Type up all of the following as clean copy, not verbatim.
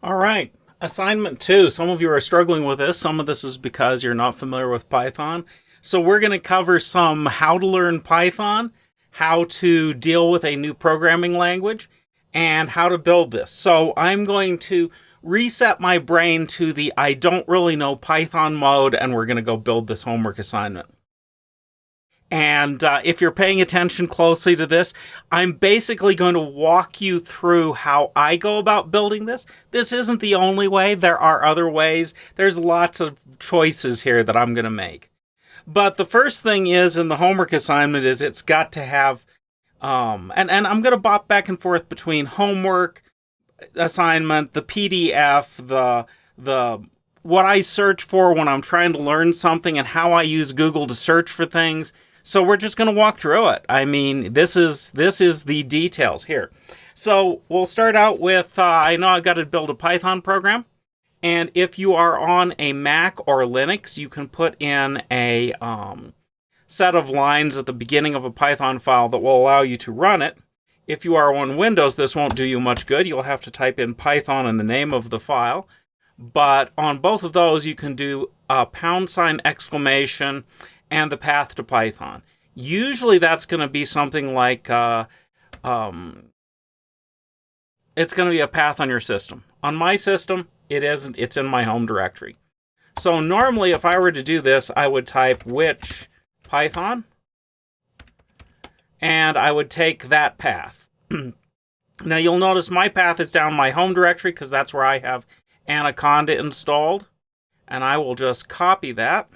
All right. Assignment 2. Some of you are struggling with this. Some of this is because you're not familiar with Python. So we're going to cover some how to learn Python, how to deal with a new programming language, and how to build this. So I'm going to reset my brain to the I don't really know Python mode, and we're going to go build this homework assignment. And if you're paying attention closely to this, I'm basically going to walk you through how I go about building this. This isn't the only way. There are other ways. There's lots of choices here that I'm going to make. But the first thing is in the homework assignment is it's got to have, and I'm going to bop back and forth between homework assignment, the PDF, the what I search for when I'm trying to learn something, and how I use Google to search for things. So we're just going to walk through it. I mean, this is the details here. So we'll start out with, I know I've got to build a Python program. And if you are on a Mac or Linux, you can put in a set of lines at the beginning of a Python file that will allow you to run it. If you are on Windows, this won't do you much good. You'll have to type in Python in the name of the file. But on both of those, you can do a !! And the path to Python. Usually that's going to be something like, it's going to be a path on your system. On my system, it isn't. It's in my home directory. So normally if I were to do this, I would type which Python, and I would take that path. Now you'll notice my path is down my home directory because that's where I have Anaconda installed. And I will just copy that.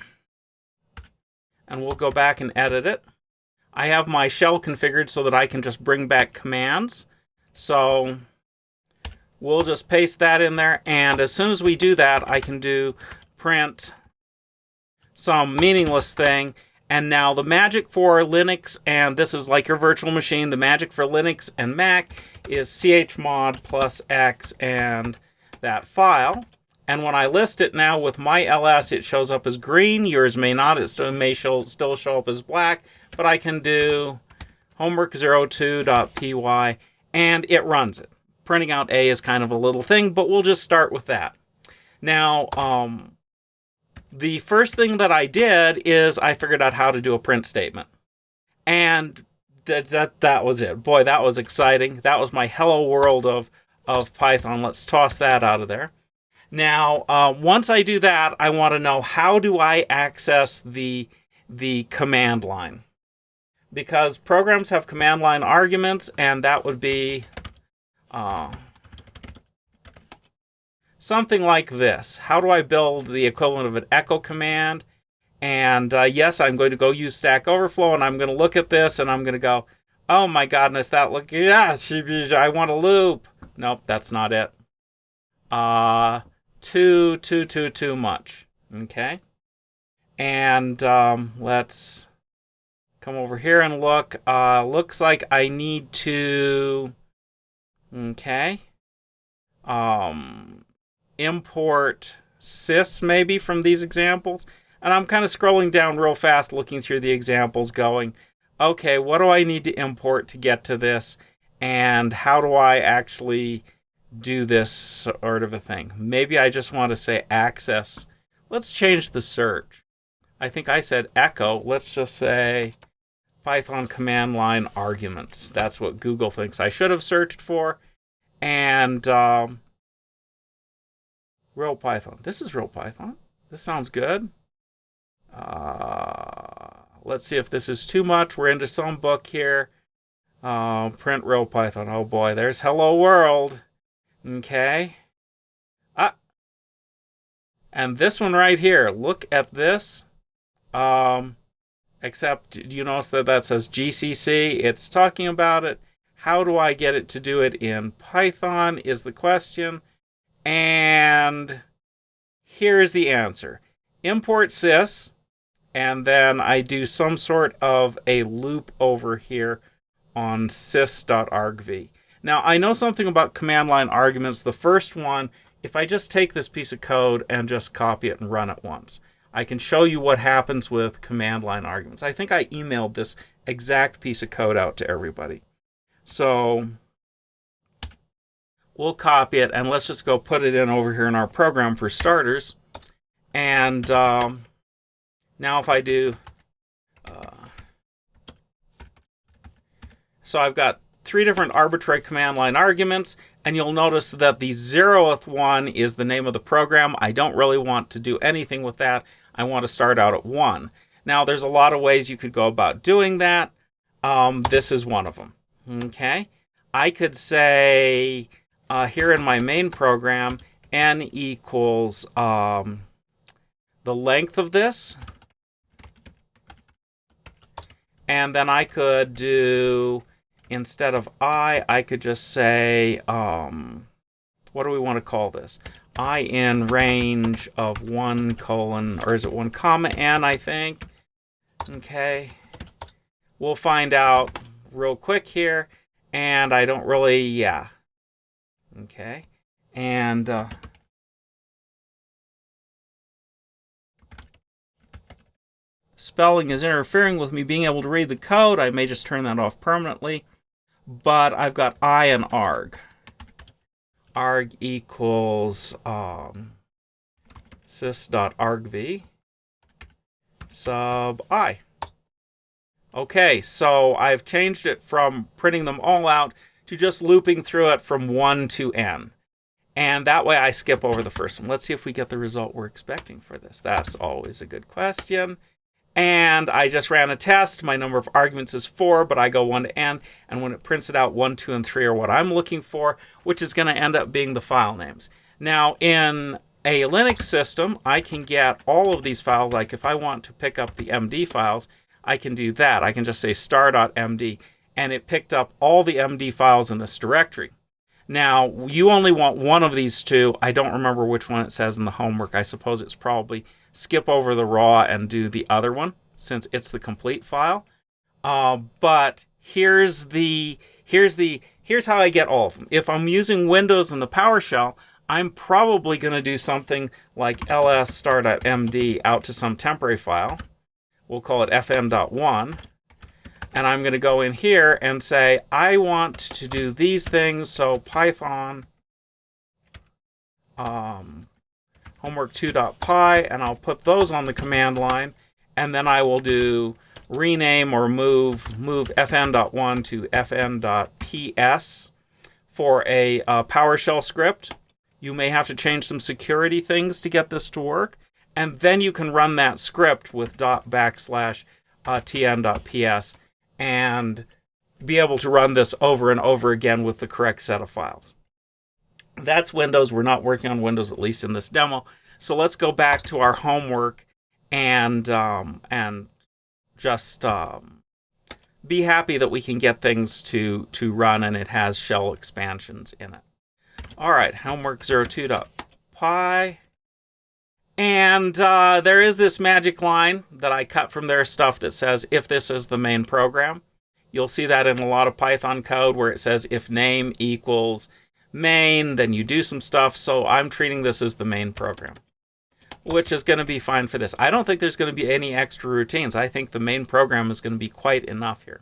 And we'll go back and edit it. I have my shell configured so that I can just bring back commands. So we'll just paste that in there. And as soon as we do that, I can do print some meaningless thing. And now the magic for Linux, and this is like your virtual machine, the magic for Linux and Mac is chmod plus x and that file. And when I list it now with my ls, it shows up as green. Yours may not. It may still show up as black. But I can do homework02.py, and it runs it. Printing out A is kind of a little thing, but we'll just start with that. Now, the first thing that I did is I figured out how to do a print statement. And that was it. Boy, that was exciting. That was my hello world of Python. Let's toss that out of there. Now, once I do that, I want to know how do I access the command line? Because programs have command line arguments, and that would be something like this. How do I build the equivalent of an echo command? And yes, I'm going to go use Stack Overflow, and I'm going to look at this, and I'm going to go, oh my goodness, that look, yeah, I want a loop. Nope, that's not it. Too much. Okay. And let's come over here and look. Looks like I need to, okay, import sys maybe from these examples. And I'm kind of scrolling down real fast, looking through the examples going, okay, what do I need to import to get to this? And how do I actually do this sort of a thing? Maybe I just want to say access. Let's change the search. I think I said echo. Let's just say Python command line arguments. That's what Google thinks I should have searched for. And real Python. This is real Python. This sounds good. Let's see if this is too much. We're into some book here. Print real Python. Oh boy, there's hello world. Okay. And this one right here, look at this. Except, do you notice that says GCC? It's talking about it. How do I get it to do it in Python is the question. And here's the answer. Import sys, and then I do some sort of a loop over here on sys.argv. Now, I know something about command line arguments. The first one, if I just take this piece of code and just copy it and run it once, I can show you what happens with command line arguments. I think I emailed this exact piece of code out to everybody. So we'll copy it, and let's just go put it in over here in our program for starters. And now if I do, so I've got 3 different arbitrary command line arguments, and you'll notice that the 0th one is the name of the program. I don't really want to do anything with that. I want to start out at 1. Now, there's a lot of ways you could go about doing that. This is one of them. Okay, I could say here in my main program, n equals the length of this. And then I could do, instead of I could just say, what do we want to call this? I in range of 1 colon, or is it 1 comma n, I think? Okay. We'll find out real quick here. And I don't really, yeah. Okay. And spelling is interfering with me being able to read the code. I may just turn that off permanently. But I've got I and arg. Arg equals sys.argv sub I. Okay, so I've changed it from printing them all out to just looping through it from 1 to n. And that way I skip over the first one. Let's see if we get the result we're expecting for this. That's always a good question. And I just ran a test. My number of arguments is 4, but I go 1 to n. And when it prints it out, 1, 2, and 3 are what I'm looking for, which is going to end up being the file names. Now, in a Linux system, I can get all of these files. Like if I want to pick up the MD files, I can do that. I can just say star.md, and it picked up all the MD files in this directory. Now, you only want one of these 2. I don't remember which one it says in the homework. I suppose it's probably skip over the raw and do the other one, since it's the complete file. But here's how I get all of them. If I'm using Windows and the PowerShell, I'm probably going to do something like ls star.md out to some temporary file. We'll call it fm.1. And I'm going to go in here and say, I want to do these things. So Python homework2.py, and I'll put those on the command line. And then I will do rename or move fn.1 to fn.ps for a PowerShell script. You may have to change some security things to get this to work. And then you can run that script with /tn.ps and be able to run this over and over again with the correct set of files. That's Windows. We're not working on Windows, at least in this demo. So let's go back to our homework and just be happy that we can get things to run, and it has shell expansions in it. All right, homework02.py. And there is this magic line that I cut from their stuff that says, if this is the main program. You'll see that in a lot of Python code where it says, if name equals main, then you do some stuff. So I'm treating this as the main program, which is going to be fine for this. I don't think there's going to be any extra routines. I think the main program is going to be quite enough here.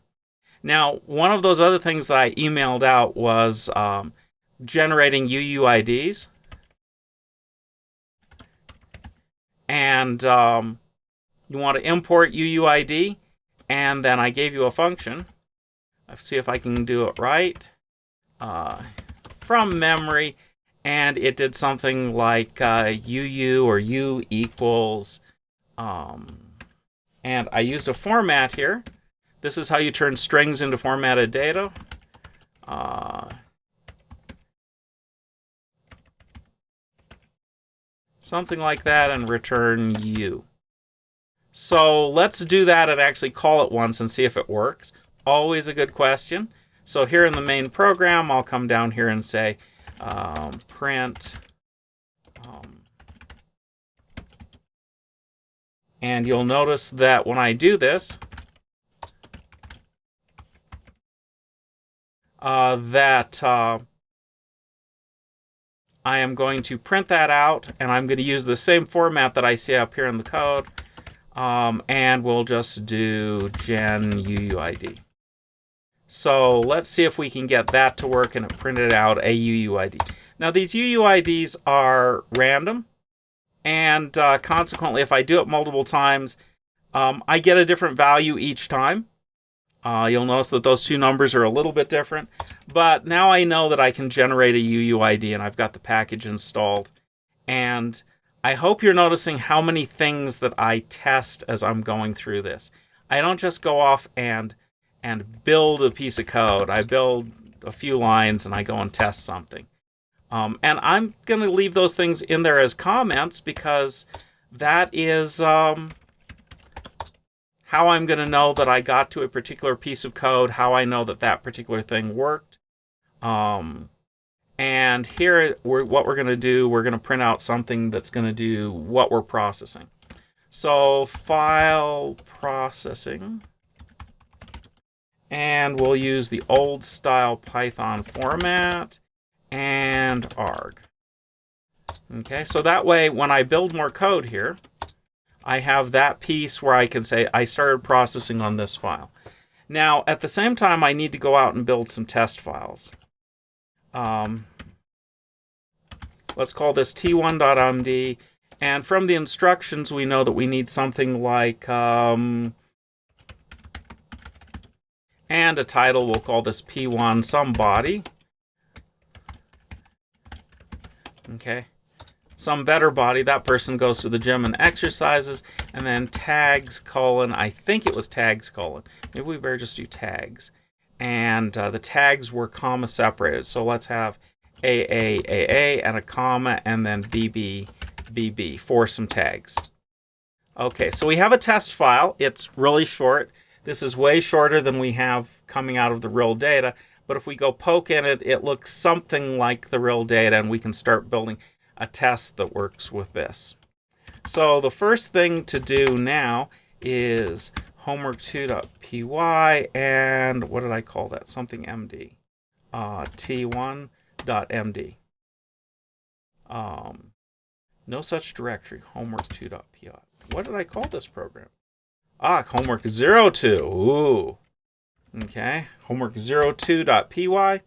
Now, one of those other things that I emailed out was generating UUIDs. And you want to import UUID, and then I gave you a function. Let's see if I can do it right. From memory, and it did something like UU or U equals, and I used a format here. This is how you turn strings into formatted data. Something like that, and return U. So let's do that and actually call it once and see if it works. Always a good question. So here in the main program, I'll come down here and say print, and you'll notice that when I do this, I am going to print that out, and I'm going to use the same format that I see up here in the code, and we'll just do gen UUID. So let's see if we can get that to work, and it printed out a UUID. Now these UUIDs are random, and consequently, if I do it multiple times, I get a different value each time. You'll notice that those two numbers are a little bit different, but now I know that I can generate a UUID, and I've got the package installed. And I hope you're noticing how many things that I test as I'm going through this. I don't just go off and build a piece of code. I build a few lines and I go and test something. And I'm going to leave those things in there as comments, because that is how I'm going to know that I got to a particular piece of code, how I know that that particular thing worked. And here, what we're going to do, we're going to print out something that's going to do what we're processing. So file processing. And we'll use the old style Python format and arg. Okay, so that way when I build more code here, I have that piece where I can say I started processing on this file. Now, at the same time, I need to go out and build some test files. Let's call this t1.md. And from the instructions, we know that we need something like, and a title. We'll call this p1, some body. Okay. Some better body. That person goes to the gym and exercises. And then tags, colon, I think it was tags, colon. Maybe we better just do tags. And the tags were comma separated. So let's have AA and a comma, and then BB for some tags. Okay, so we have a test file. It's really short. This is way shorter than we have coming out of the real data. But if we go poke in it, it looks something like the real data, and we can start building a test that works with this. So the first thing to do now is homework2.py, and what did I call that? Something MD. t1.md. No such directory. Homework2.py. What did I call this program? Homework02. Ooh. Okay. Homework02.py.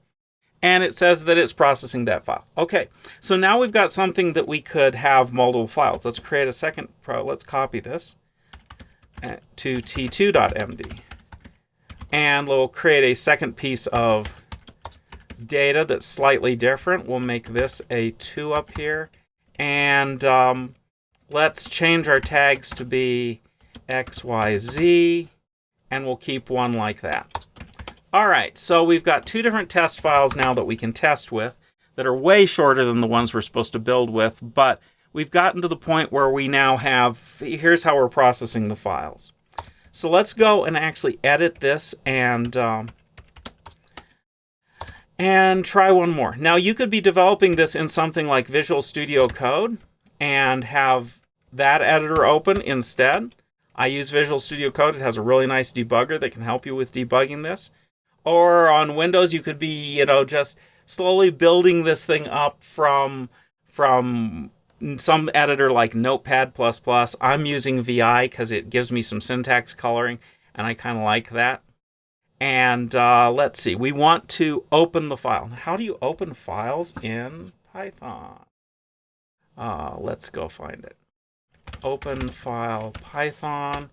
And it says that it's processing that file. Okay. So now we've got something that we could have multiple files. Let's create a second. Let's copy this to t2.md. And we'll create a second piece of data that's slightly different. We'll make this a 2 up here. And let's change our tags to be XYZ, and we'll keep one like that. All right, so we've got two different test files now that we can test with that are way shorter than the ones we're supposed to build with, but we've gotten to the point where we now have, here's how we're processing the files. So let's go and actually edit this and try one more. Now, you could be developing this in something like Visual Studio Code and have that editor open instead. I use Visual Studio Code. It has a really nice debugger that can help you with debugging this. Or on Windows, you could be, just slowly building this thing up from some editor like Notepad++. I'm using VI because it gives me some syntax coloring, and I kind of like that. And let's see, we want to open the file. How do you open files in Python? Let's go find it. Open file Python,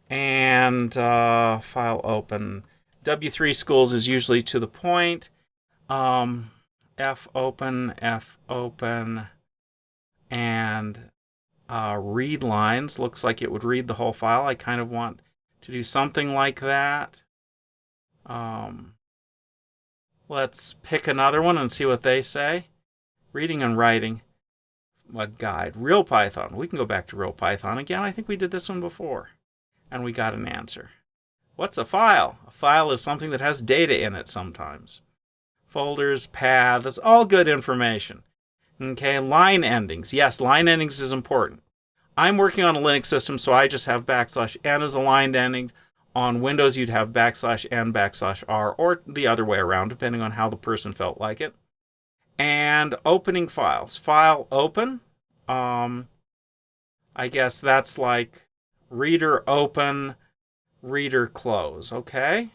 and file open. W3 schools is usually to the point. fopen, and read lines. Looks like it would read the whole file. I kind of want to do something like that. Let's pick another one and see what they say. Reading and writing. A guide. Real Python. We can go back to Real Python again. I think we did this one before. And we got an answer. What's a file? A file is something that has data in it sometimes. Folders, paths, all good information. Okay, line endings. Yes, line endings is important. I'm working on a Linux system, so I just have \n as a line ending. On Windows, you'd have \n/r, or the other way around, depending on how the person felt like it. And opening files. File open. I guess that's like reader open, reader close. Okay.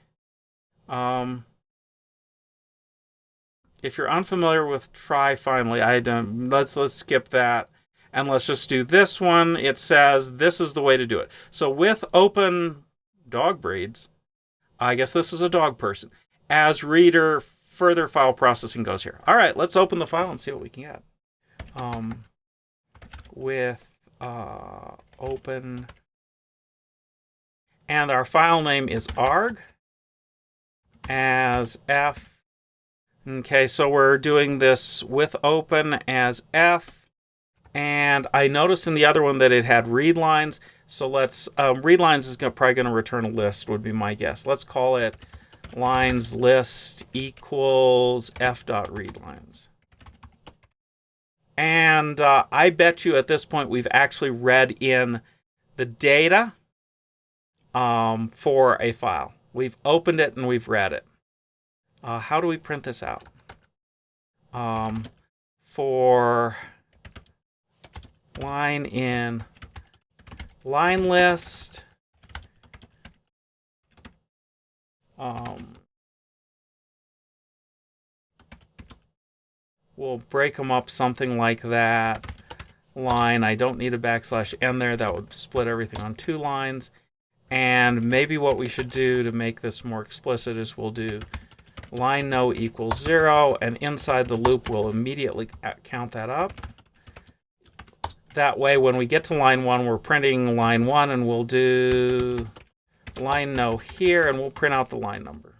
If you're unfamiliar with try finally, I don't. Let's skip that, and let's just do this one. It says this is the way to do it. So with open dog breeds, I guess this is a dog person. As reader, further file processing goes here. All right, let's open the file and see what we can get. With open, and our file name is arg as f. Okay, so we're doing this with open as f, and I noticed in the other one that it had read lines. So let's read lines is probably going to return a list, would be my guess. Let's call it lines list equals f.readlines. And I bet you at this point we've actually read in the data for a file. We've opened it and we've read it. How do we print this out? For line in line list, we'll break them up something like that. Line, I don't need a \n there. That would split everything on 2 lines. And maybe what we should do to make this more explicit is we'll do line no equals 0, and inside the loop we'll immediately count that up. That way when we get to line 1, we're printing line 1, and we'll do line no here, and we'll print out the line number.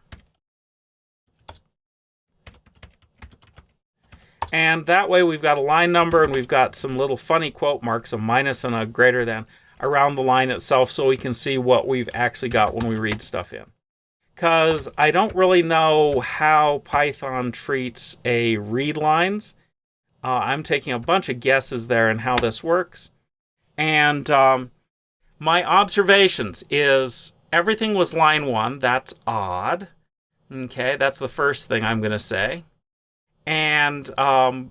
And that way we've got a line number, and we've got some little funny quote marks, a minus and a greater than, around the line itself, so we can see what we've actually got when we read stuff in. Because I don't really know how Python treats a read lines. I'm taking a bunch of guesses there in how this works. And my observations is everything was line 1. That's odd. Okay, that's the first thing I'm going to say. And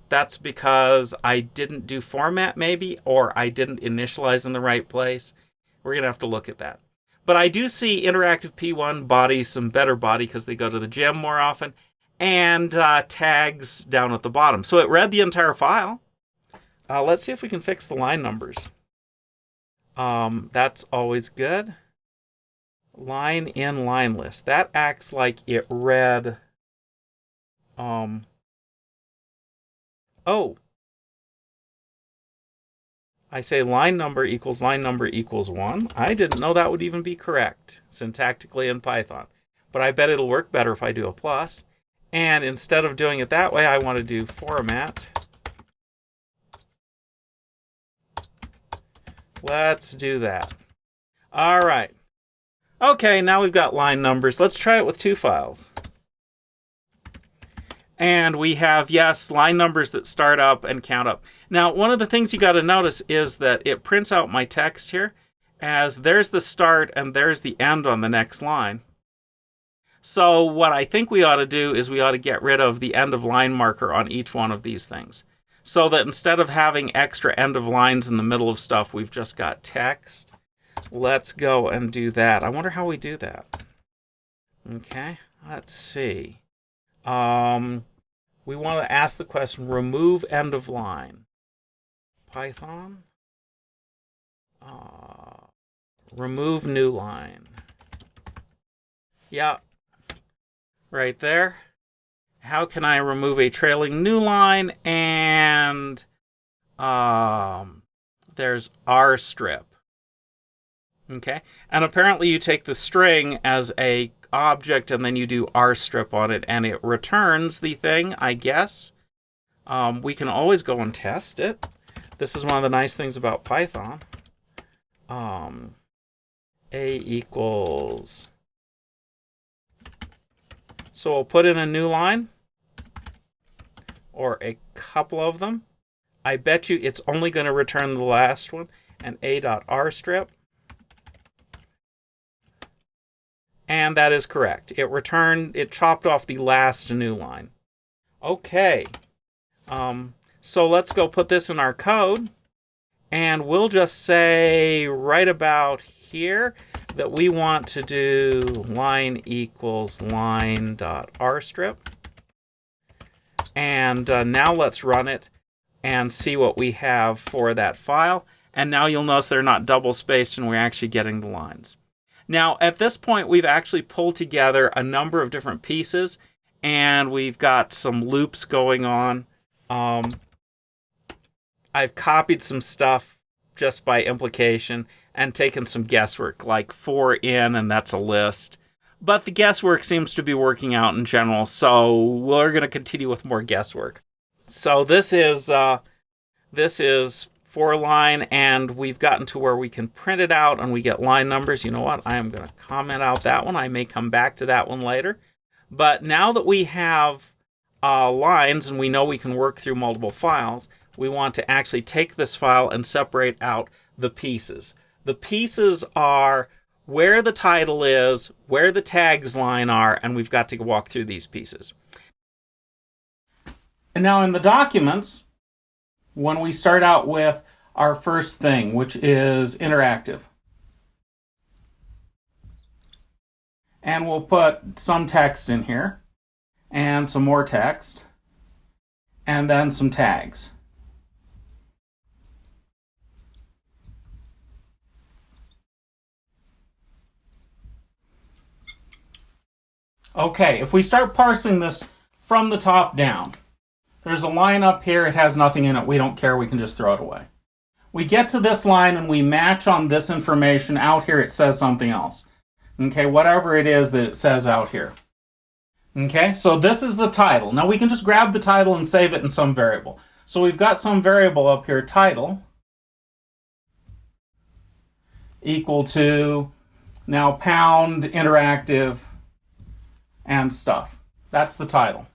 that's because I didn't do format maybe, or I didn't initialize in the right place. We're going to have to look at that. But I do see interactive P1 body, some better body because they go to the gym more often, and tags down at the bottom. So it read the entire file. Let's see if we can fix the line numbers. That's always good. Line in line list. That acts like it read... oh. I say line number equals 1. I didn't know that would even be correct syntactically in Python. But I bet it'll work better if I do a plus. And instead of doing it that way, I want to do format. Let's do that. All right. Okay, now we've got line numbers. Let's try it with 2 files. And we have, yes, line numbers that start up and count up. Now, one of the things you got to notice is that it prints out my text here as there's the start and there's the end on the next line. So what I think we ought to do is we ought to get rid of the end of line marker on each one of these things. So that instead of having extra end of lines in the middle of stuff, we've just got text. Let's go and do that. I wonder how we do that. Okay, let's see. We want to ask the question, remove end of line. Python. Remove new line. Yeah, right there. How can I remove a trailing new line? And there's R strip. Okay, and apparently you take the string as a object and then you do R strip on it and it returns the thing, I guess. We can always go and test it. This is one of the nice things about Python. A equals. So we'll put in a new line or a couple of them. I bet you it's only going to return the last one, and a.rstrip. And that is correct. It chopped off the last new line. Okay. So let's go put this in our code. And we'll just say right about here that we want to do line equals line.rstrip. And now let's run it and see what we have for that file. And now you'll notice they're not double spaced and we're actually getting the lines. Now, at this point, we've actually pulled together a number of different pieces, and we've got some loops going on. I've copied some stuff just by implication and taken some guesswork, like for in, and that's a list. But the guesswork seems to be working out in general, so we're going to continue with more guesswork. So this is for line, and we've gotten to where we can print it out and we get line numbers. You know what? I am going to comment out that one. I may come back to that one later. But now that we have lines and we know we can work through multiple files, we want to actually take this file and separate out the pieces. The pieces are where the title is, where the tags line are, and we've got to walk through these pieces. And now in the documents, when we start out with our first thing, which is interactive. And we'll put some text in here, and some more text, and then some tags. Okay, if we start parsing this from the top down, there's a line up here, it has nothing in it, we don't care, we can just throw it away. We get to this line and we match on this information. Out here it says something else. Okay, whatever it is that it says out here. Okay, so this is the title. Now we can just grab the title and save it in some variable. So we've got some variable up here, title, equal to, now pound, interactive, and stuff. That's the title.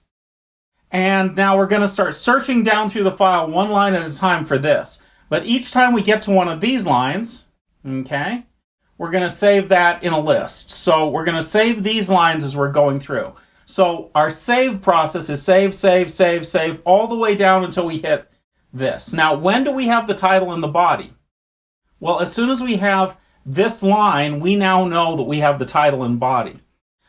And now we're going to start searching down through the file one line at a time for this. But each time we get to one of these lines, okay, we're going to save that in a list. So we're going to save these lines as we're going through. So our save process is save, save, save, save, all the way down until we hit this. Now, when do we have the title and the body? Well, as soon as we have this line, we now know that we have the title and body.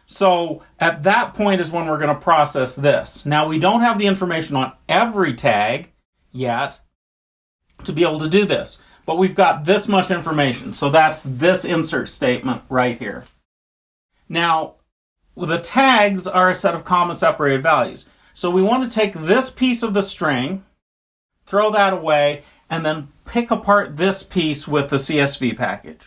So at that point is when we're going to process this. Now, we don't have the information on every tag yet to be able to do this, but we've got this much information. So that's this insert statement right here. Now, the tags are a set of comma-separated values. So we want to take this piece of the string, throw that away, and then pick apart this piece with the CSV package.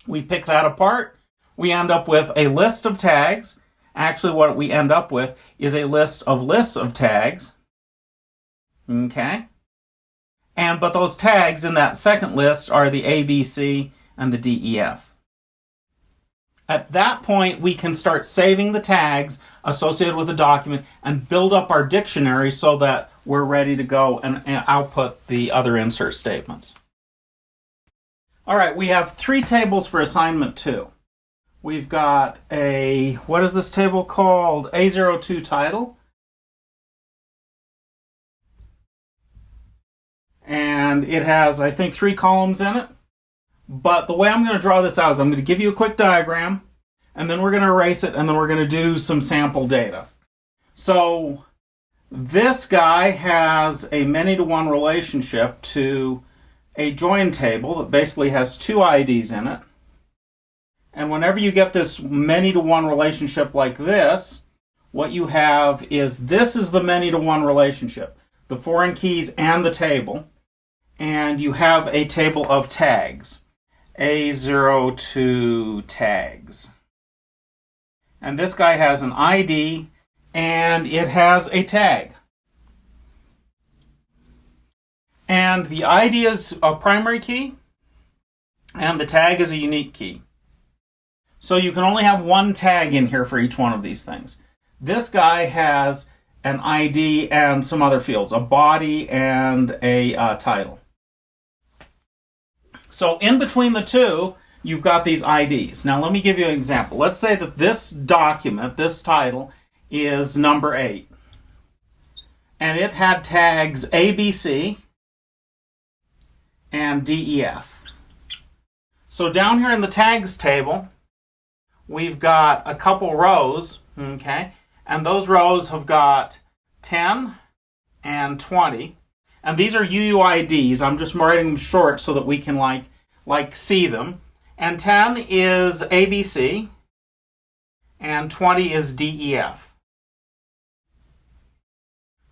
We pick that apart. We end up with a list of tags. Actually, what we end up with is a list of lists of tags. Okay? But those tags in that second list are the A, B, C, and the D, E, F. At that point, we can start saving the tags associated with the document and build up our dictionary so that we're ready to go and output the other insert statements. All right, we have 3 tables for assignment 2. We've got what is this table called? A02 title. And it has, I think, 3 columns in it. But the way I'm going to draw this out is I'm going to give you a quick diagram, and then we're going to erase it, and then we're going to do some sample data. So this guy has a many-to-one relationship to a join table that basically has 2 IDs in it. And whenever you get this many-to-one relationship like this, what you have is this is the many-to-one relationship, the foreign keys and the table. And you have a table of tags, A02 tags. And this guy has an ID, and it has a tag. And the ID is a primary key, and the tag is a unique key. So you can only have one tag in here for each one of these things. This guy has an ID and some other fields, a body and a title. So in between the two, you've got these IDs. Now let me give you an example. Let's say that this document, this title, is number 8. And it had tags ABC and DEF. So down here in the tags table, we've got a couple rows, okay? And those rows have got 10 and 20. And these are UUIDs. I'm just writing them short so that we can like see them. And 10 is ABC, and 20 is DEF.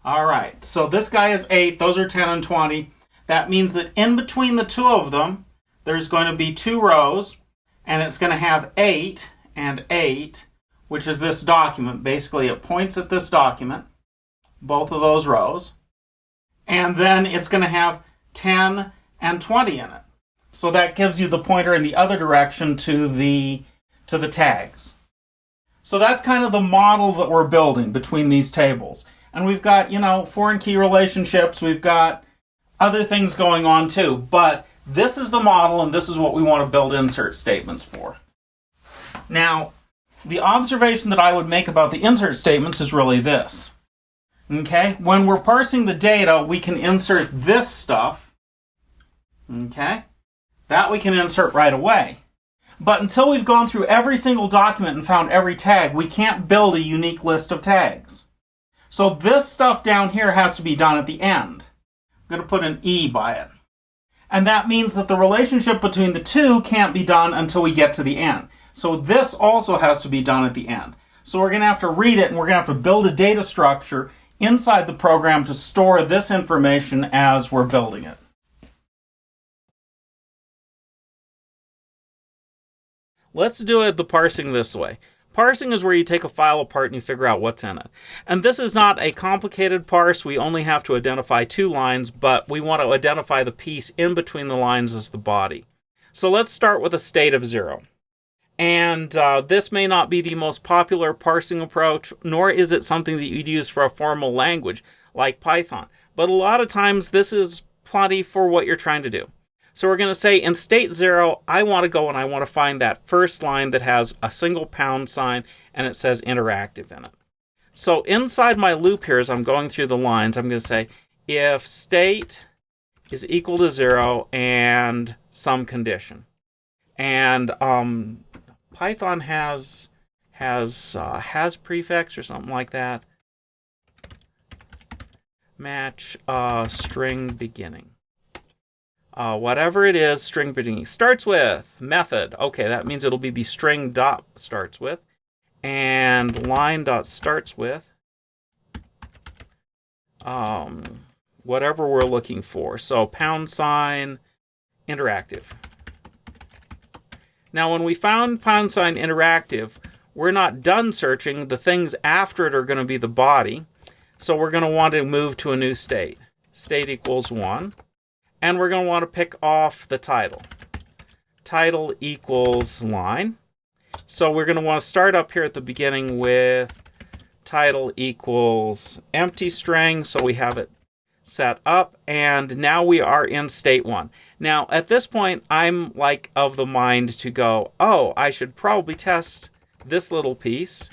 All right, so this guy is 8. Those are 10 and 20. That means that in between the two of them, there's going to be 2 rows, and it's going to have 8 and 8, which is this document. Basically, it points at this document, both of those rows. And then it's going to have 10 and 20 in it. So that gives you the pointer in the other direction to the tags. So that's kind of the model that we're building between these tables. And we've got, foreign key relationships. We've got other things going on too. But this is the model, and this is what we want to build insert statements for. Now, the observation that I would make about the insert statements is really this. Okay? When we're parsing the data, we can insert this stuff. Okay? That we can insert right away. But until we've gone through every single document and found every tag, we can't build a unique list of tags. So this stuff down here has to be done at the end. I'm going to put an E by it. And that means that the relationship between the two can't be done until we get to the end. So this also has to be done at the end. So we're going to have to read it, and we're going to have to build a data structure inside the program to store this information as we're building it. Let's do the parsing this way. Parsing is where you take a file apart and you figure out what's in it. And this is not a complicated parse. We only have to identify 2 lines, but we want to identify the piece in between the lines as the body. So let's start with a state of 0. And this may not be the most popular parsing approach, nor is it something that you'd use for a formal language like Python. But a lot of times this is plenty for what you're trying to do. So we're going to say in state 0, I want to go and I want to find that first line that has a single pound sign and it says interactive in it. So inside my loop here, as I'm going through the lines, I'm going to say if state is equal to 0 and some condition. And Python has prefix or something like that. Match string beginning. Whatever it is, string beginning. Starts with method. Okay, that means it'll be the string dot starts with. And line dot starts with. Whatever we're looking for. So pound sign interactive. Now when we found pound sign interactive, we're not done searching. The things after it are going to be the body. So we're going to want to move to a new state. State equals 1. And we're going to want to pick off the title. Title equals line. So we're going to want to start up here at the beginning with title equals empty string. So we have it set up. And now we are in state 1. Now, at this point, I'm like of the mind to go, oh, I should probably test this little piece.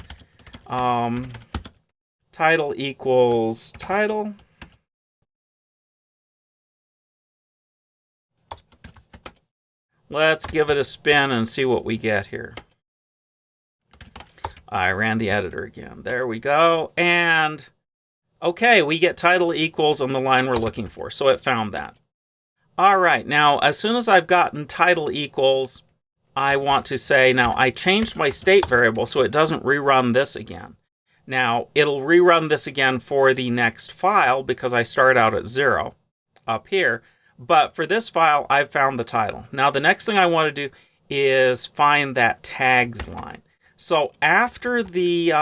Title equals title. Let's give it a spin and see what we get here. I ran the editor again. There we go. And okay, we get title equals on the line we're looking for. So it found that. All right, now as soon as I've gotten title equals, I want to say, now I changed my state variable so it doesn't rerun this again. Now it'll rerun this again for the next file because I start out at 0 up here. But for this file, I've found the title. Now, the next thing I want to do is find that tags line. So after the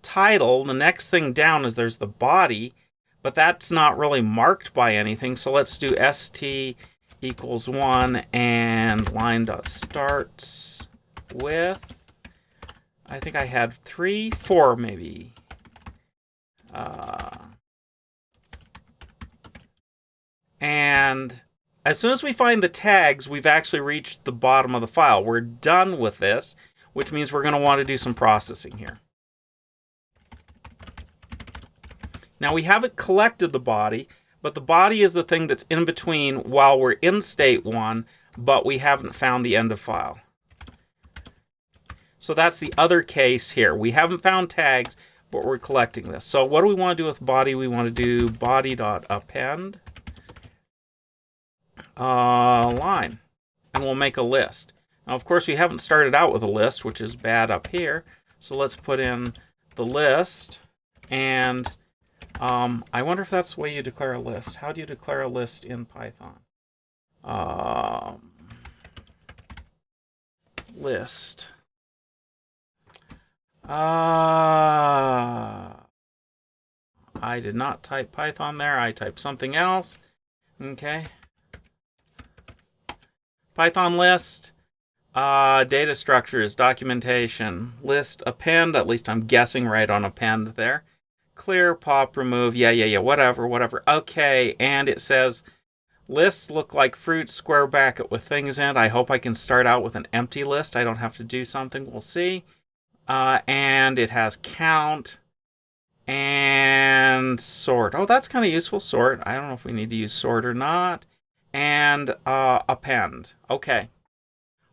title, the next thing down is there's the body, but that's not really marked by anything. So let's do st equals 1 and line dot starts with, I think I had 3, 4 maybe. And as soon as we find the tags, we've actually reached the bottom of the file. We're done with this, which means we're going to want to do some processing here. Now we haven't collected the body, But the body is the thing that's in between while we're in state 1, but we haven't found the end of file. So that's the other case here. We haven't found tags, but we're collecting this. So what do we want to do with body? We want to do body.append line, and we'll make a list. Now, of course, we haven't started out with a list, which is bad up here. So let's put in the list, and I wonder if that's the way you declare a list. How do you declare a list in Python? List. I did not type Python there. I typed something else. Okay. Python list. Data structures, documentation, list, append. At least I'm guessing right on append there. Clear, pop, remove. Yeah, whatever. Okay, and it says lists look like fruit, square bracket with things in it. I hope I can start out with an empty list. I don't have to do something. We'll see. And it has count and sort. Oh, that's kind of useful. Sort. I don't know if we need to use sort or not. And append. Okay.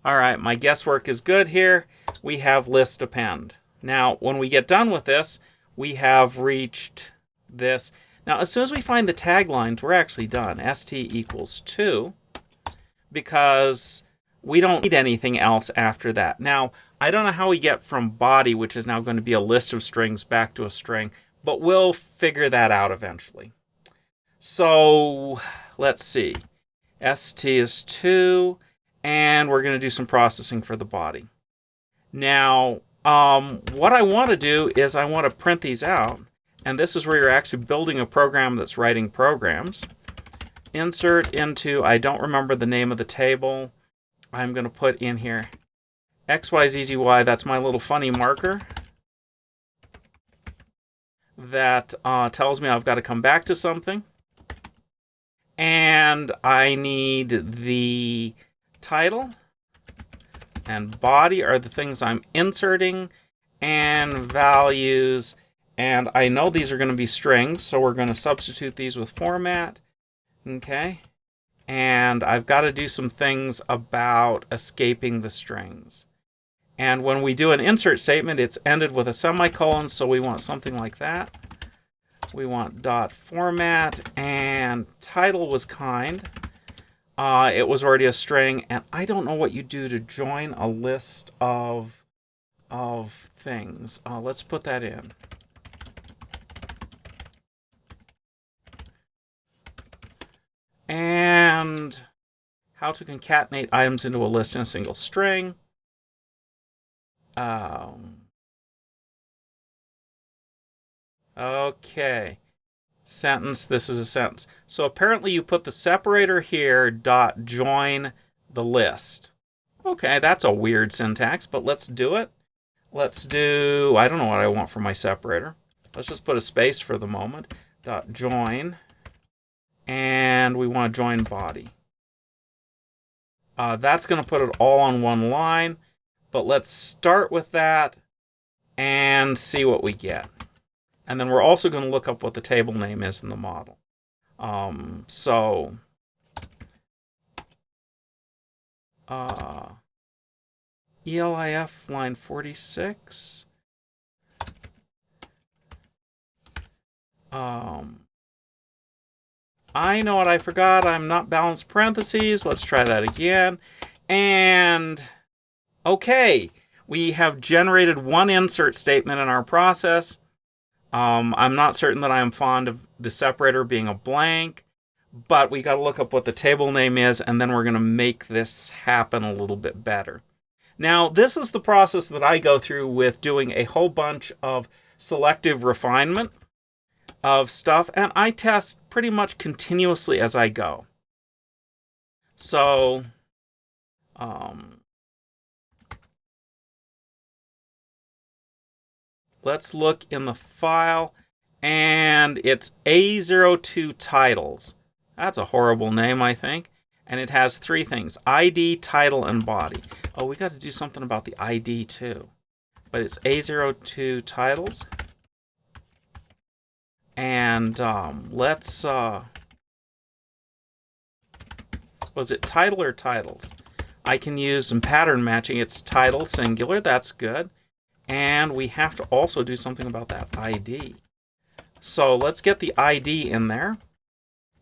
All right, my guesswork is good here. We have list append. Now, when we get done with this, we have reached this. Now, as soon as we find the tag lines, we're actually done. st equals 2, because we don't need anything else after that. Now, I don't know how we get from body, which is now going to be a list of strings, back to a string, but we'll figure that out eventually. So, let's see. st is 2. And we're going to do some processing for the body. Now, what I want to do is I want to print these out. And this is where you're actually building a program that's writing programs. Insert into, I don't remember the name of the table. I'm going to put in here XYZZY. That's my little funny marker that tells me I've got to come back to something. And I need the title and body are the things I'm inserting, and values, and I know these are going to be strings, so we're going to substitute these with format. Okay, and I've got to do some things about escaping the strings. And when we do an insert statement, it's ended with a semicolon, so we want something like that. We want dot format, and title was kind. It was already a string, and I don't know what you do to join a list of things. Let's put that in. And how to concatenate items into a list in a single string. Okay. Sentence, this is a sentence. So apparently you put the separator here, dot join the list. Okay, that's a weird syntax, but let's do it. Let's do, I don't know what I want for my separator. Let's just put a space for the moment. Dot join, and we want to join body. That's going to put it all on one line, but let's start with that and see what we get. And then we're also going to look up what the table name is in the model. ELIF line 46. I know what I forgot. I'm not balanced parentheses. Let's try that again. And okay, we have generated one insert statement in our process. I'm not certain that I am fond of the separator being a blank, but we got to look up what the table name is, and then we're going to make this happen a little bit better. Now, this is the process that I go through with doing a whole bunch of selective refinement of stuff, and I test pretty much continuously as I go. So, let's look in the file, and it's a02 titles. That's a horrible name, I think. And it has three things: ID, title, and body. Oh, we got to do something about the ID too. But it's a02 titles. And let's Was it title or titles? I can use some pattern matching. It's title singular. That's good. And we have to also do something about that ID. So let's get the ID in there.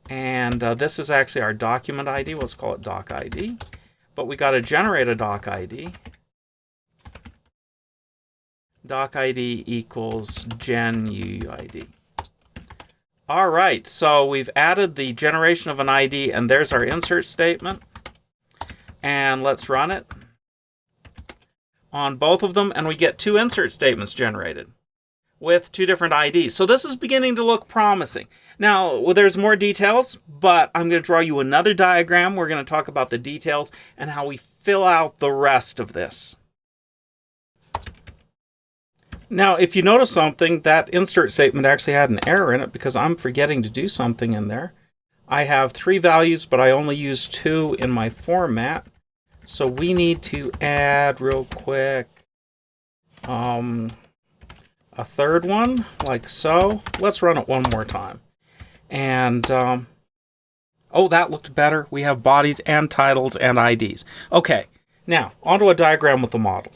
And this is actually our document ID. Let's call it doc ID. But we got to generate a doc ID. Doc ID equals gen UUID. All right, so we've added the generation of an ID, and there's our insert statement. And let's run it on both of them, and we get two insert statements generated with two different IDs. So this is beginning to look promising. Now, well, there's more details, but I'm going to draw you another diagram. We're going to talk about the details and how we fill out the rest of this. Now, if you notice something, that insert statement actually had an error in it because I'm forgetting to do something in there. I have 3 values, but I only use 2 in my format. So we need to add real quick a third one, like so. Let's run it one more time. And, oh, that looked better. We have bodies and titles and IDs. Okay, now, onto a diagram with the model.